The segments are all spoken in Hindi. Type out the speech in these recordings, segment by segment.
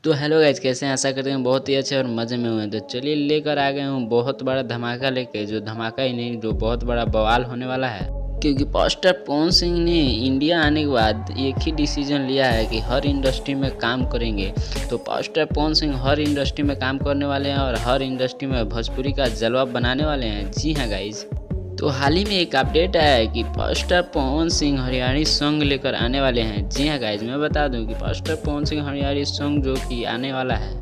तो हेलो गाइज, कैसे हैं? आशा करते हैं बहुत ही अच्छे और मज़े में हुए। तो चलिए लेकर आ गए हूँ बहुत बड़ा धमाका लेके, जो धमाका ही नहीं जो बहुत बड़ा बवाल होने वाला है। क्योंकि पास्टर पवन सिंह ने इंडिया आने के बाद एक ही डिसीजन लिया है कि हर इंडस्ट्री में काम करेंगे। तो पास्टर पवन सिंह हर इंडस्ट्री में काम करने वाले हैं और हर इंडस्ट्री में भोजपुरी का जलवा बनाने वाले हैं। जी हाँ गाइज, तो हाल ही में एक अपडेट आया है कि पास्टर पवन सिंह हरियाणवी सॉन्ग लेकर आने वाले हैं। जी हाँ गाइज, मैं बता दूं कि पास्टर पवन सिंह हरियाणवी सॉन्ग जो कि आने वाला है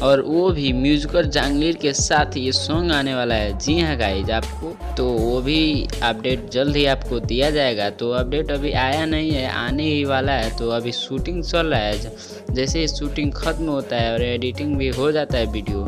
और वो भी म्यूजिकर जांगलीर के साथ ये सॉन्ग आने वाला है। जी हाँ गाइज, आपको तो वो भी अपडेट जल्द ही आपको दिया जाएगा। तो अपडेट अभी आया नहीं है, आने ही वाला है। तो अभी शूटिंग चल रहा है। जैसे ही शूटिंग खत्म होता है और एडिटिंग भी हो जाता है वीडियो,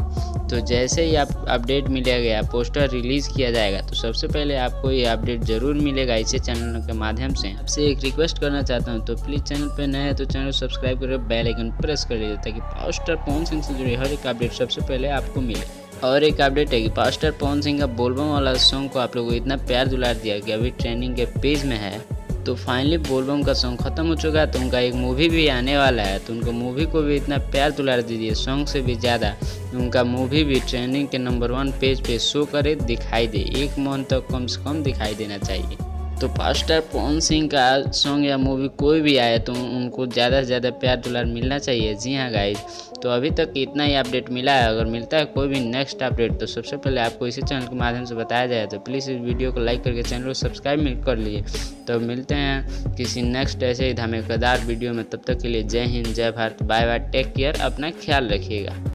तो जैसे ही आप अपडेट मिलेगा, पोस्टर रिलीज़ किया जाएगा, तो सबसे पहले आपको ये अपडेट ज़रूर मिलेगा इसी चैनल के माध्यम से। आपसे एक रिक्वेस्ट करना चाहता हूँ, तो प्लीज़ चैनल पर नए हैं तो चैनल सब्सक्राइब करके बेल आइकन प्रेस कर लीजिए, ताकि पास्टर पवन सिंह से जुड़ी हर एक अपडेट सबसे पहले आपको मिले। और एक अपडेट है कि पास्टर पवन सिंह का बोलबम वाला सॉन्ग को आप लोगों को इतना प्यार दुलार दिया कि अभी ट्रेंडिंग के पेज में है। तो फाइनली बोलबम का सॉन्ग खत्म हो चुका है, तो उनका एक मूवी भी आने वाला है। तो उनका मूवी को भी इतना प्यार दुलार दीजिए, सॉन्ग से भी ज़्यादा उनका मूवी भी ट्रेंडिंग के नंबर 1 पेज पे शो करे, दिखाई दे। 1 मंथ तक कम से कम दिखाई देना चाहिए। तो पास्टर पवन सिंह का सॉन्ग या मूवी कोई भी आए तो उनको ज़्यादा से ज़्यादा प्यार दुलार मिलना चाहिए। जी हाँ गाइज, तो अभी तक इतना ही अपडेट मिला है। अगर मिलता है कोई भी नेक्स्ट अपडेट, तो सबसे पहले आपको इसी चैनल के माध्यम से बताया जाए। तो प्लीज़ इस वीडियो को लाइक करके चैनल को सब्सक्राइब कर लीजिए। तो मिलते हैं किसी नेक्स्ट ऐसे ही धमाकेदार वीडियो में। तब तक के लिए जय हिंद, जय Bharat, bye bye, take care, अपना ख्याल रखिएगा।